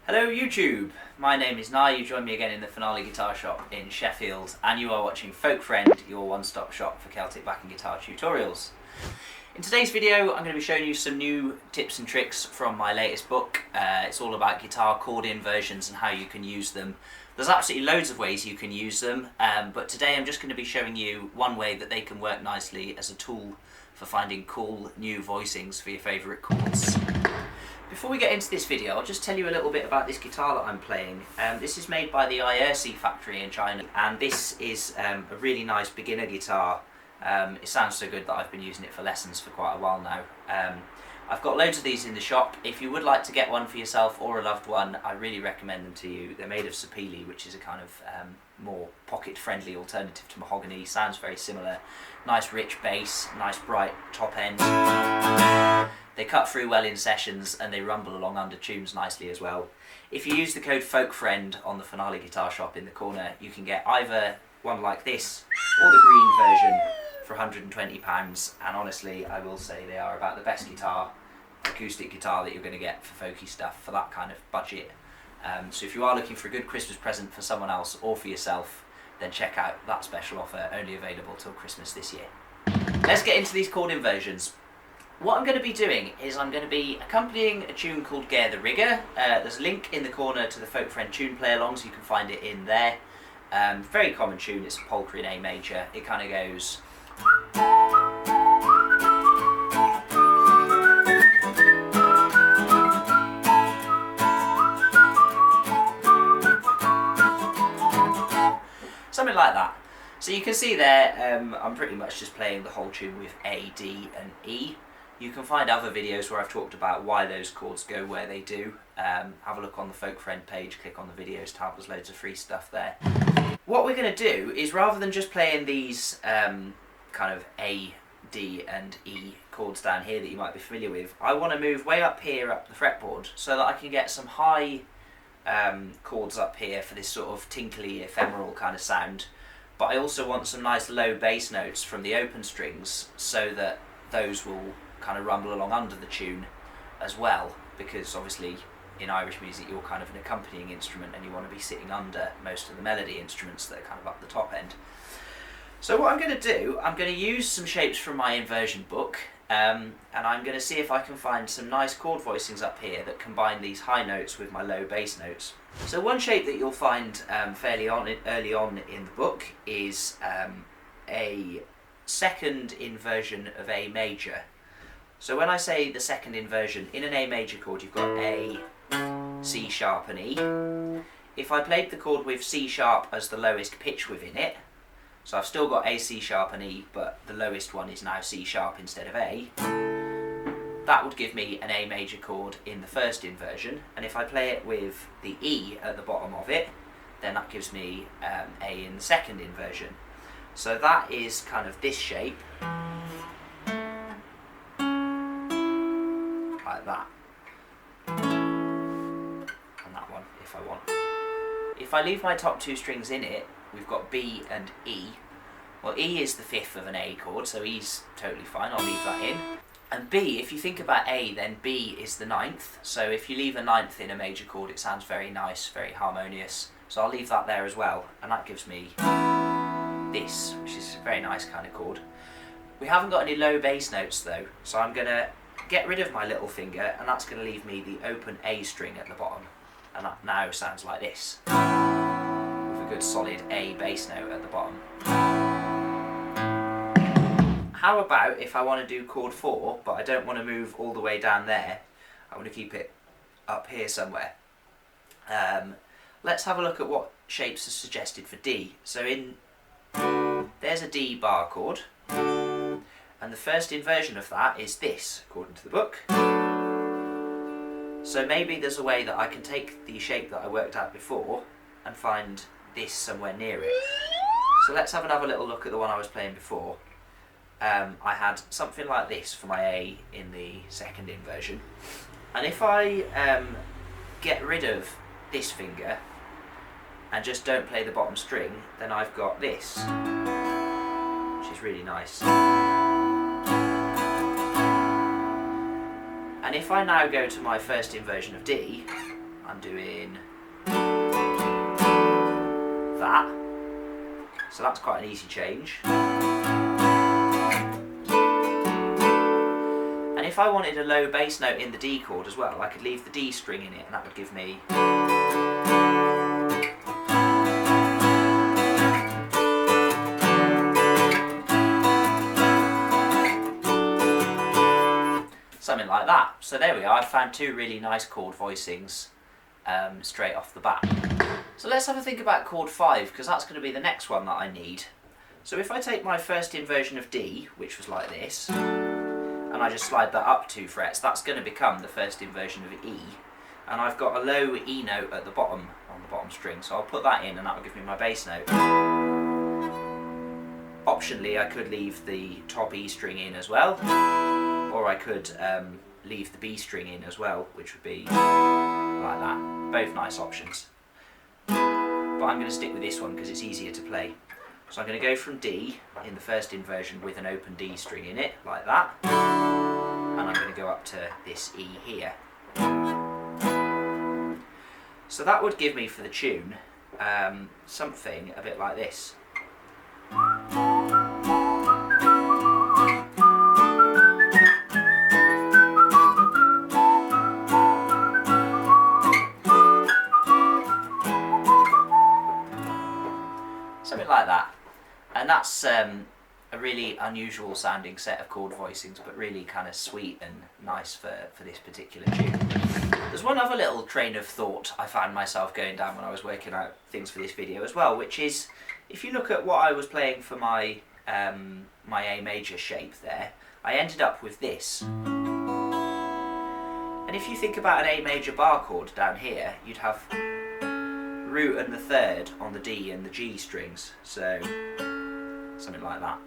Hello YouTube, my name is Nye, you join me again in the Finale Guitar Shop in Sheffield and you are watching Folk Friend, your one-stop shop for Celtic backing guitar tutorials. In today's video I'm going to be showing you some new tips and tricks from my latest book. It's all about guitar chord inversions and how you can use them. There's absolutely loads of ways you can use them, but today I'm just going to be showing you one way that they can work nicely as a tool for finding cool new voicings for your favourite chords. Before we get into this video, I'll just tell you a little bit about this guitar that I'm playing. This is made by the Ger factory in China, and this is a really nice beginner guitar. It sounds so good that I've been using it for lessons for quite a while now. I've got loads of these in the shop. If you would like to get one for yourself or a loved one, I really recommend them to you. They're made of sapele, which is a kind of more pocket-friendly alternative to mahogany. Sounds very similar. Nice rich bass, nice bright top end. They cut through well in sessions and they rumble along under tunes nicely as well. If you use the code FOLKFRIEND on the Finale Guitar Shop in the corner, you can get either one like this or the green version for £120, and honestly I will say they are about the best acoustic guitar that you're going to get for folky stuff for that kind of budget. So if you are looking for a good Christmas present for someone else or for yourself, then check out that special offer, only available till Christmas this year. Let's get into these chord inversions. What I'm going to be doing is I'm going to be accompanying a tune called Ger The Rigger. There's a link in the corner to the Folk Friend tune playalongs, you can find it in there. Very common tune, it's a polka in A major. It kind of goes... something like that. So you can see there, I'm pretty much just playing the whole tune with A, D and E. You can find other videos where I've talked about why those chords go where they do. Have a look on the Folk Friend page, click on the videos tab, there's loads of free stuff there. What we're going to do is, rather than just playing these kind of A, D and E chords down here that you might be familiar with, I want to move way up here up the fretboard so that I can get some high chords up here for this sort of tinkly, ephemeral kind of sound. But I also want some nice low bass notes from the open strings so that those will kind of rumble along under the tune as well, because obviously in Irish music you're kind of an accompanying instrument and you want to be sitting under most of the melody instruments that are kind of up the top end. So what I'm going to do, I'm going to use some shapes from my inversion book, and I'm going to see if I can find some nice chord voicings up here that combine these high notes with my low bass notes. So one shape that you'll find early on in the book is a second inversion of A major. So when I say the second inversion, in an A major chord you've got A, C sharp and E. If I played the chord with C sharp as the lowest pitch within it, so I've still got A, C sharp and E, but the lowest one is now C sharp instead of A, that would give me an A major chord in the first inversion, and if I play it with the E at the bottom of it, then that gives me A in the second inversion. So that is kind of this shape, like that, and that one if I want. If I leave my top two strings in it, we've got B and E. Well, E is the fifth of an A chord, so E's totally fine, I'll leave that in. And B, if you think about A, then B is the ninth, so if you leave a ninth in a major chord it sounds very nice, very harmonious, so I'll leave that there as well, and that gives me this, which is a very nice kind of chord. We haven't got any low bass notes though, so I'm going to get rid of my little finger, and that's going to leave me the open A string at the bottom, and that now sounds like this, with a good solid A bass note at the bottom. How about if I want to do chord 4, but I don't want to move all the way down there, I want to keep it up here somewhere. Let's have a look at what shapes are suggested for D. So there's a D bar chord, and the first inversion of that is this, according to the book. So maybe there's a way that I can take the shape that I worked out before and find this somewhere near it. So let's have another little look at the one I was playing before. I had something like this for my A in the second inversion, and if I get rid of this finger and just don't play the bottom string, then I've got this, which is really nice. And if I now go to my first inversion of D, I'm doing that. So that's quite an easy change. And if I wanted a low bass note in the D chord as well, I could leave the D string in it, and that would give me something like that. So there we are, I've found two really nice chord voicings straight off the bat. So let's have a think about chord 5, because that's going to be the next one that I need. So if I take my first inversion of D, which was like this, and I just slide that up 2 frets, that's going to become the first inversion of E. And I've got a low E note at the bottom, on the bottom string, so I'll put that in and that will give me my bass note. Optionally, I could leave the top E string in as well, or I could leave the B string in as well, which would be like that. Both nice options. But I'm going to stick with this one because it's easier to play. So I'm going to go from D in the first inversion with an open D string in it, like that. And I'm going to go up to this E here. So that would give me for the tune something a bit like this. Something like that. And that's a really unusual sounding set of chord voicings, but really kind of sweet and nice for this particular tune. There's one other little train of thought I found myself going down when I was working out things for this video as well, which is, if you look at what I was playing for my my A major shape there, I ended up with this. And if you think about an A major bar chord down here, you'd have root and the third on the D and the G strings, so something like that.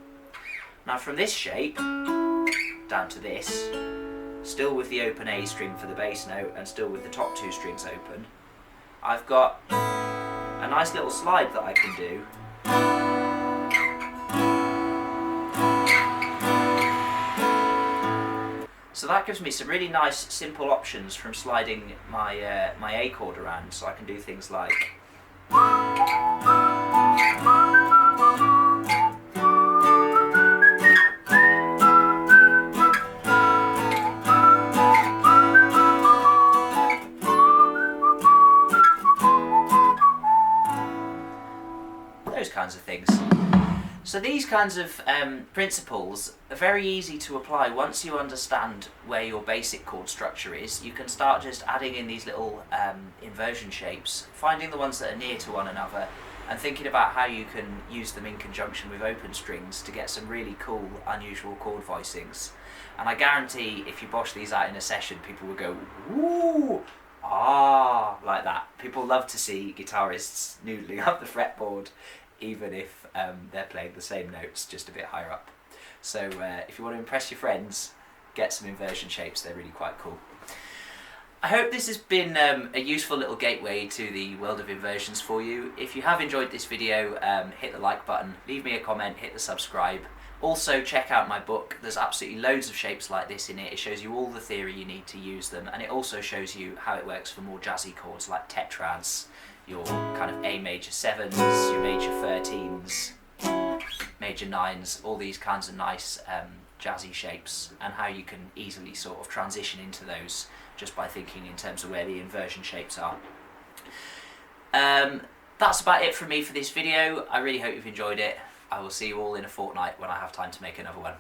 Now from this shape down to this, still with the open A string for the bass note and still with the top 2 strings open, I've got a nice little slide that I can do. So that gives me some really nice simple options from sliding my my A chord around, so I can do things like those kinds of things. So these kinds of principles are very easy to apply once you understand where your basic chord structure is. You can start just adding in these little inversion shapes, finding the ones that are near to one another, and thinking about how you can use them in conjunction with open strings to get some really cool, unusual chord voicings. And I guarantee if you bosh these out in a session, people will go, "Woo! Ah!" like that. People love to see guitarists noodling up the fretboard, even if they're playing the same notes just a bit higher up. So if you want to impress your friends, get some inversion shapes, they're really quite cool. I hope this has been a useful little gateway to the world of inversions for you. If you have enjoyed this video, hit the like button, leave me a comment, hit the subscribe. Also check out my book, there's absolutely loads of shapes like this in it. It shows you all the theory you need to use them, and it also shows you how it works for more jazzy chords like tetrads, your kind of A major 7s, your major 13s, major 9s, all these kinds of nice jazzy shapes, and how you can easily sort of transition into those just by thinking in terms of where the inversion shapes are. That's about it from me for this video. I really hope you've enjoyed it. I will see you all in a fortnight when I have time to make another one.